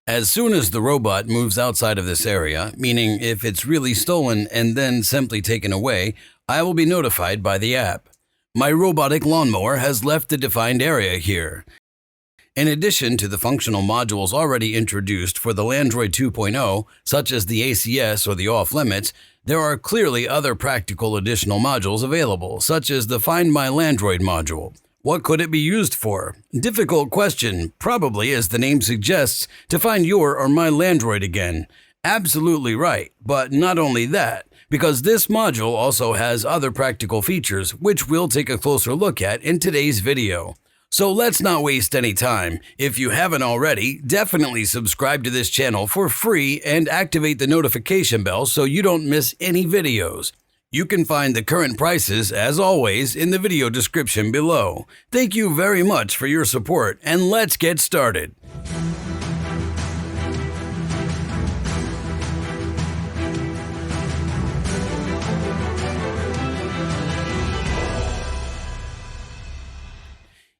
As soon as the robot moves outside of this area, meaning if it's really stolen and then simply taken away, I will be notified by the app. My robotic lawnmower has left the defined area here. In addition to the functional modules already introduced for the Landroid 2.0, such as the ACS or the off-limits, there are clearly other practical additional modules available, such as the Find My Landroid module. What could it be used for? Difficult question, probably, as the name suggests, to find your or my Landroid again. Absolutely right, but not only that, because this module also has other practical features which we'll take a closer look at in today's video. So let's not waste any time. If you haven't already, definitely subscribe to this channel for free and activate the notification bell so you don't miss any videos. You can find the current prices, as always, in the video description below. Thank you very much for your support, and let's get started.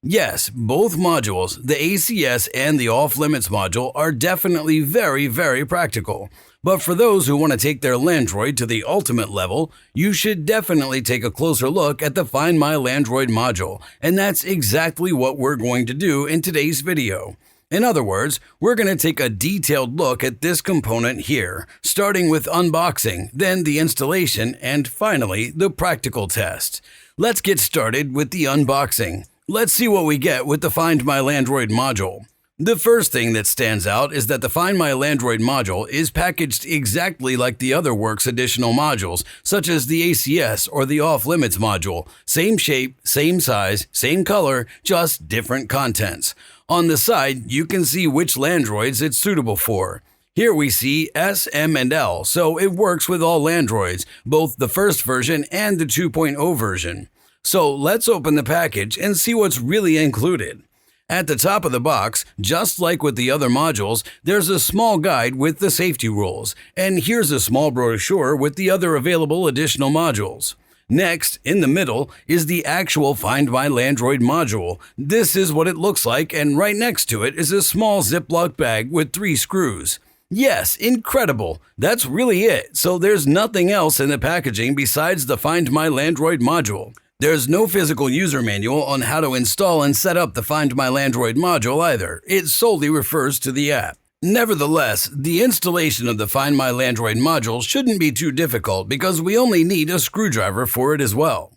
Yes, both modules, the ACS and the off-limits module, are definitely very practical. But for those who want to take their Landroid to the ultimate level, you should definitely take a closer look at the Find My Landroid module, and that's exactly what we're going to do in today's video. In other words, we're going to take a detailed look at this component here, starting with unboxing, then the installation, and finally, the practical test. Let's get started with the unboxing. Let's see what we get with the Find My Landroid module. The first thing that stands out is that the Find My Landroid module is packaged exactly like the other Worx additional modules, such as the ACS or the Off-Limits module. Same shape, same size, same color, just different contents. On the side, you can see which Landroids it's suitable for. Here we see S, M, and L, so it works with all Landroids, both the first version and the 2.0 version. So let's open the package and see what's really included. At the top of the box, just like with the other modules, there's a small guide with the safety rules, and here's a small brochure with the other available additional modules. Next, in the middle, is the actual Find My Landroid module. This is what it looks like, and right next to it is a small Ziploc bag with 3 screws. Yes, incredible! That's really it, so there's nothing else in the packaging besides the Find My Landroid module. There's no physical user manual on how to install and set up the Find My Landroid module either. It solely refers to the app. Nevertheless, the installation of the Find My Landroid module shouldn't be too difficult because we only need a screwdriver for it as well.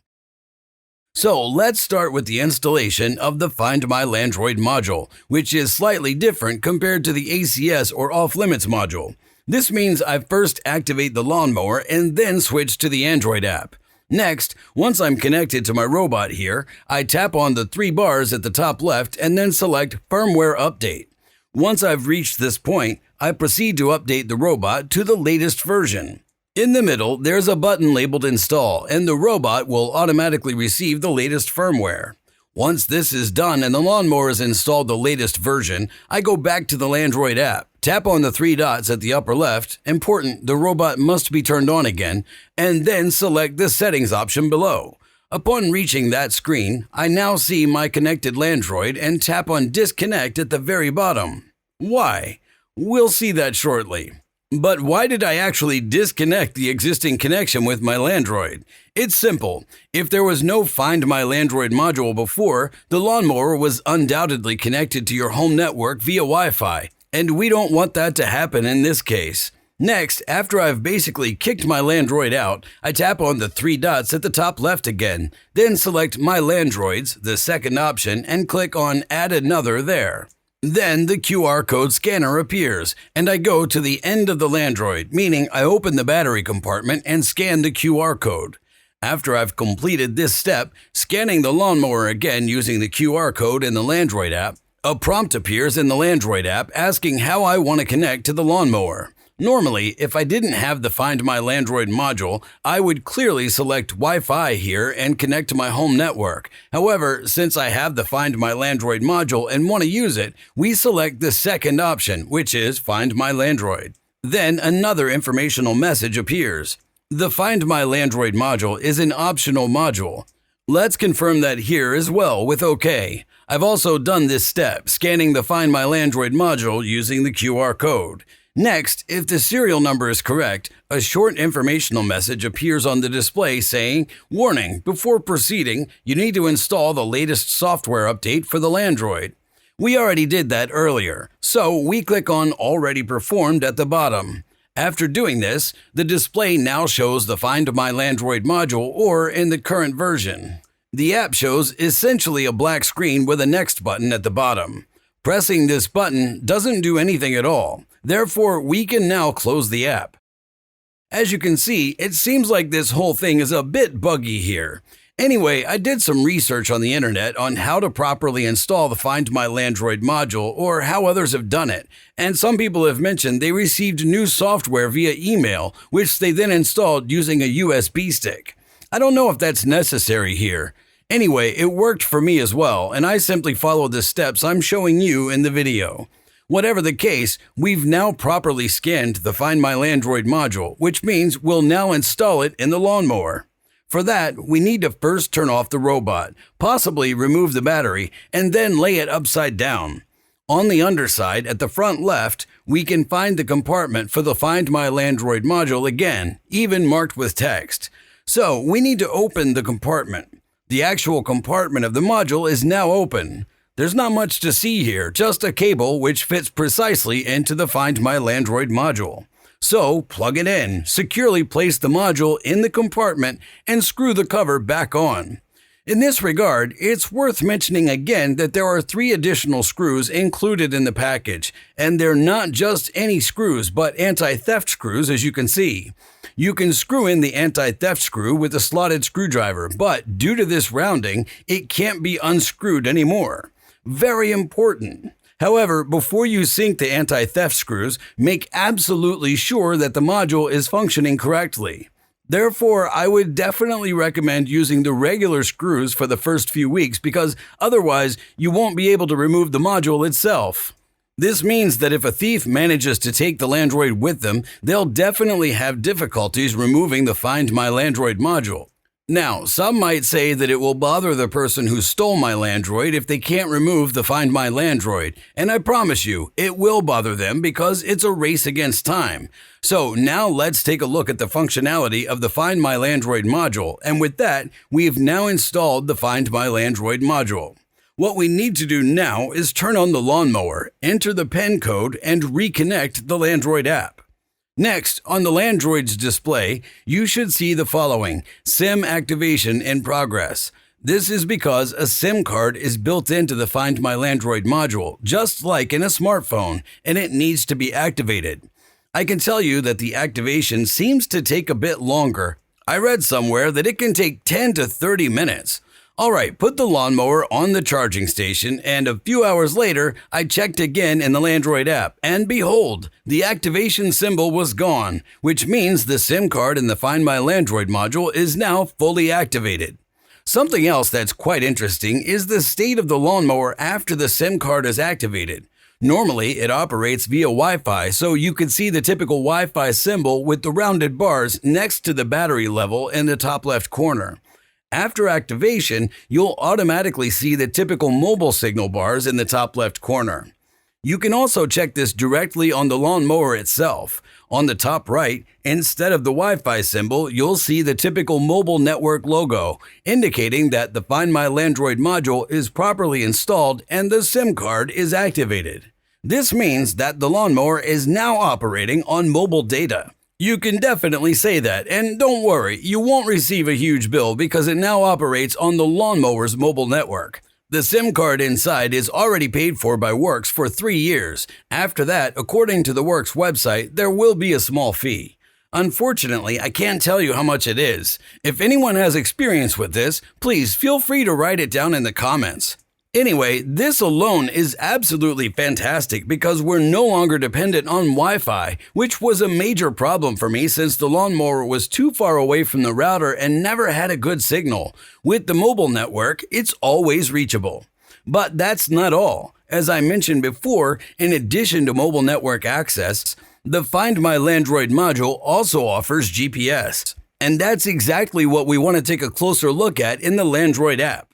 So let's start with the installation of the Find My Landroid module, which is slightly different compared to the ACS or Off-Limits module. This means I first activate the lawnmower and then switch to the Android app. Next, once I'm connected to my robot here, I tap on the 3 bars at the top left and then select Firmware Update. Once I've reached this point, I proceed to update the robot to the latest version. In the middle, there's a button labeled Install, and the robot will automatically receive the latest firmware. Once this is done and the lawnmower has installed the latest version, I go back to the Landroid app, tap on the 3 dots at the upper left, important, the robot must be turned on again, and then select the settings option below. Upon reaching that screen, I now see my connected Landroid and tap on Disconnect at the very bottom. Why? We'll see that shortly. But why did I actually disconnect the existing connection with my Landroid? It's simple. If there was no Find My Landroid module before, the lawnmower was undoubtedly connected to your home network via Wi-Fi, and we don't want that to happen in this case. Next, after I've basically kicked my Landroid out, I tap on the 3 dots at the top left again, then select My Landroids, the second option, and click on Add Another there. Then the QR code scanner appears, and I go to the end of the Landroid, meaning I open the battery compartment and scan the QR code. After I've completed this step, scanning the lawnmower again using the QR code in the Landroid app, a prompt appears in the Landroid app asking how I want to connect to the lawnmower. Normally, if I didn't have the Find My Landroid module, I would clearly select Wi-Fi here and connect to my home network. However, since I have the Find My Landroid module and want to use it, we select the second option, which is Find My Landroid. Then another informational message appears. The Find My Landroid module is an optional module. Let's confirm that here as well with OK. I've also done this step, scanning the Find My Landroid module using the QR code. Next, if the serial number is correct, a short informational message appears on the display saying, "Warning, before proceeding, you need to install the latest software update for the Landroid." We already did that earlier, so we click on Already Performed at the bottom. After doing this, the display now shows the Find My Landroid module or in the current version. The app shows essentially a black screen with a Next button at the bottom. Pressing this button doesn't do anything at all, therefore we can now close the app. As you can see, it seems like this whole thing is a bit buggy here. Anyway, I did some research on the internet on how to properly install the Find My Landroid module or how others have done it, and some people have mentioned they received new software via email, which they then installed using a USB stick. I don't know if that's necessary here. Anyway, it worked for me as well, and I simply followed the steps I'm showing you in the video. Whatever the case, we've now properly scanned the Find My Landroid module, which means we'll now install it in the lawnmower. For that, we need to first turn off the robot, possibly remove the battery, and then lay it upside down. On the underside, at the front left, we can find the compartment for the Find My Landroid module again, even marked with text. So we need to open the compartment. The actual compartment of the module is now open. There's not much to see here, just a cable which fits precisely into the Find My Landroid module. So plug it in, securely place the module in the compartment, and screw the cover back on. In this regard, it's worth mentioning again that there are 3 additional screws included in the package, and they're not just any screws, but anti-theft screws, as you can see. You can screw in the anti-theft screw with a slotted screwdriver, but due to this rounding, it can't be unscrewed anymore. Very important. However, before you sink the anti-theft screws, make absolutely sure that the module is functioning correctly. Therefore, I would definitely recommend using the regular screws for the first few weeks because otherwise you won't be able to remove the module itself. This means that if a thief manages to take the Landroid with them, they'll definitely have difficulties removing the Find My Landroid module. Now, some might say that it will bother the person who stole my Landroid if they can't remove the Find My Landroid, and I promise you, it will bother them because it's a race against time. So now let's take a look at the functionality of the Find My Landroid module, and with that, we've now installed the Find My Landroid module. What we need to do now is turn on the lawnmower, enter the PIN code, and reconnect the Landroid app. Next, on the Landroid's display, you should see the following: SIM activation in progress. This is because a SIM card is built into the Find My Landroid module, just like in a smartphone, and it needs to be activated. I can tell you that the activation seems to take a bit longer. I read somewhere that it can take 10 to 30 minutes. Alright, put the lawnmower on the charging station, and a few hours later, I checked again in the Landroid app, and behold, the activation symbol was gone, which means the SIM card in the Find My Landroid module is now fully activated. Something else that's quite interesting is the state of the lawnmower after the SIM card is activated. Normally, it operates via Wi-Fi, so you can see the typical Wi-Fi symbol with the rounded bars next to the battery level in the top left corner. After activation, you'll automatically see the typical mobile signal bars in the top left corner. You can also check this directly on the lawnmower itself. On the top right, instead of the Wi-Fi symbol, you'll see the typical mobile network logo, indicating that the Find My Landroid module is properly installed and the SIM card is activated. This means that the lawnmower is now operating on mobile data. You can definitely say that, and don't worry, you won't receive a huge bill because it now operates on the lawnmower's mobile network. The SIM card inside is already paid for by Worx for 3 years. After that, according to the Worx website, there will be a small fee. Unfortunately, I can't tell you how much it is. If anyone has experience with this, please feel free to write it down in the comments. Anyway, this alone is absolutely fantastic because we're no longer dependent on Wi-Fi, which was a major problem for me since the lawnmower was too far away from the router and never had a good signal. With the mobile network, it's always reachable. But that's not all. As I mentioned before, in addition to mobile network access, the Find My Landroid module also offers GPS. And that's exactly what we want to take a closer look at in the Landroid app.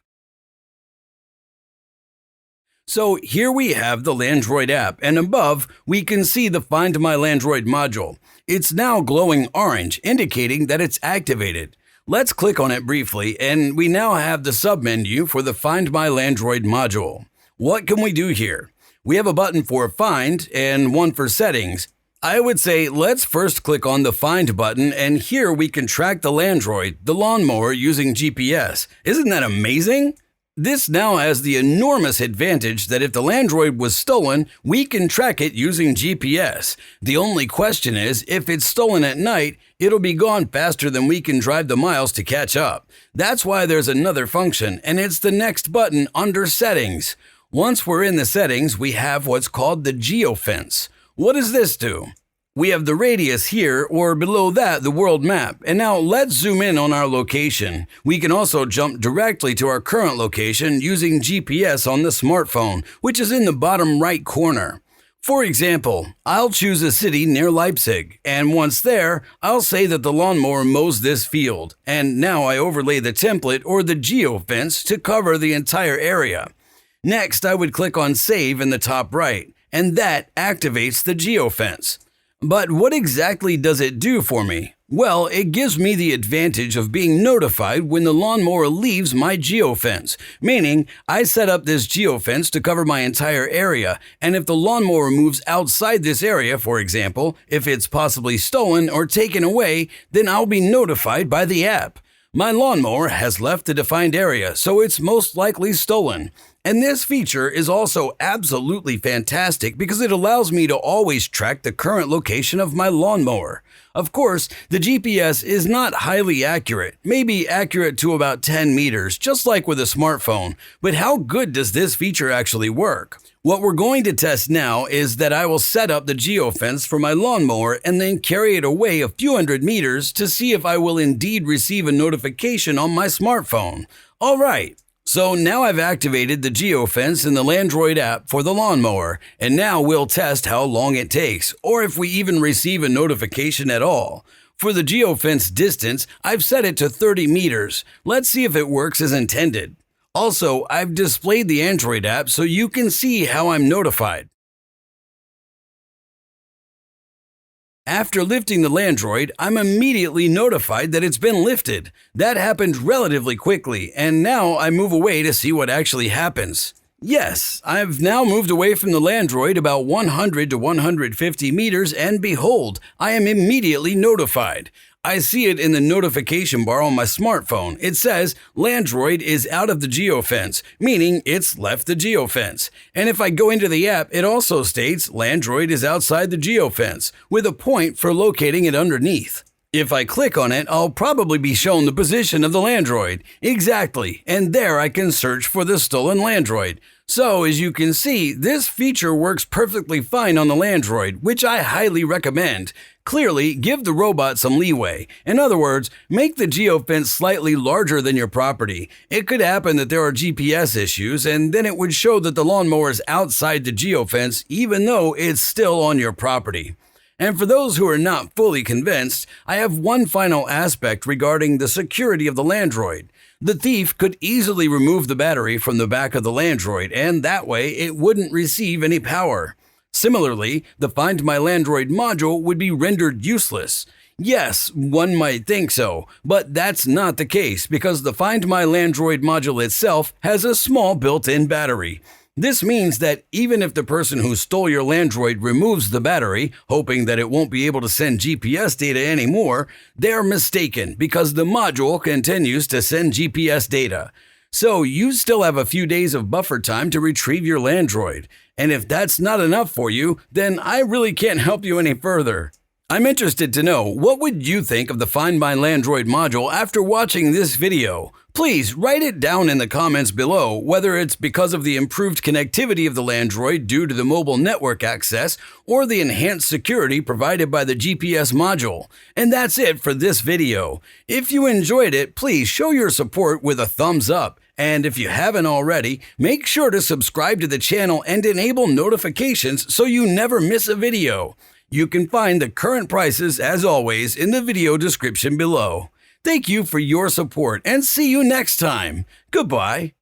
So here we have the Landroid app, and above we can see the Find My Landroid module. It's now glowing orange, indicating that it's activated. Let's click on it briefly, and we now have the submenu for the Find My Landroid module. What can we do here? We have a button for Find and one for Settings. I would say let's first click on the Find button, and here we can track the Landroid, the lawnmower, using GPS. Isn't that amazing? This now has the enormous advantage that if the Landroid was stolen, we can track it using GPS. The only question is, if it's stolen at night, it'll be gone faster than we can drive the miles to catch up. That's why there's another function, and it's the next button under Settings. Once we're in the settings, we have what's called the Geofence. What does this do? We have the radius here, or below that, the world map. And now let's zoom in on our location. We can also jump directly to our current location using GPS on the smartphone, which is in the bottom right corner. For example, I'll choose a city near Leipzig, and once there, I'll say that the lawnmower mows this field. And now I overlay the template or the geofence to cover the entire area. Next, I would click on Save in the top right, and that activates the geofence. But what exactly does it do for me? Well, it gives me the advantage of being notified when the lawnmower leaves my geofence, meaning I set up this geofence to cover my entire area, and if the lawnmower moves outside this area, for example, if it's possibly stolen or taken away, then I'll be notified by the app. My lawnmower has left the defined area, so it's most likely stolen. And this feature is also absolutely fantastic because it allows me to always track the current location of my lawnmower. Of course, the GPS is not highly accurate, maybe accurate to about 10 meters, just like with a smartphone. But how good does this feature actually work? What we're going to test now is that I will set up the geofence for my lawnmower and then carry it away a few hundred meters to see if I will indeed receive a notification on my smartphone. All right. So now I've activated the geofence in the Landroid app for the lawnmower, and now we'll test how long it takes, or if we even receive a notification at all. For the geofence distance, I've set it to 30 meters. Let's see if it works as intended. Also, I've displayed the Android app so you can see how I'm notified. After lifting the Landroid, I'm immediately notified that it's been lifted. That happened relatively quickly, and now I move away to see what actually happens. Yes, I've now moved away from the Landroid about 100 to 150 meters, and behold, I am immediately notified. I see it in the notification bar on my smartphone. It says, Landroid is out of the geofence, meaning it's left the geofence. And if I go into the app, it also states Landroid is outside the geofence, with a point for locating it underneath. If I click on it, I'll probably be shown the position of the Landroid. Exactly, and there I can search for the stolen Landroid. So, as you can see, this feature works perfectly fine on the Landroid, which I highly recommend. Clearly, give the robot some leeway. In other words, make the geofence slightly larger than your property. It could happen that there are GPS issues, and then it would show that the lawnmower is outside the geofence, even though it's still on your property. And for those who are not fully convinced, I have one final aspect regarding the security of the Landroid. The thief could easily remove the battery from the back of the Landroid, and that way it wouldn't receive any power. Similarly, the Find My Landroid module would be rendered useless. Yes, one might think so, but that's not the case because the Find My Landroid module itself has a small built-in battery. This means that even if the person who stole your Landroid removes the battery, hoping that it won't be able to send GPS data anymore, they're mistaken because the module continues to send GPS data. So you still have a few days of buffer time to retrieve your Landroid. And if that's not enough for you, then I really can't help you any further. I'm interested to know, what would you think of the Find My Landroid module after watching this video? Please write it down in the comments below, whether it's because of the improved connectivity of the Landroid due to the mobile network access or the enhanced security provided by the GPS module. And that's it for this video. If you enjoyed it, please show your support with a thumbs up. And if you haven't already, make sure to subscribe to the channel and enable notifications so you never miss a video. You can find the current prices, as always, in the video description below. Thank you for your support and see you next time. Goodbye.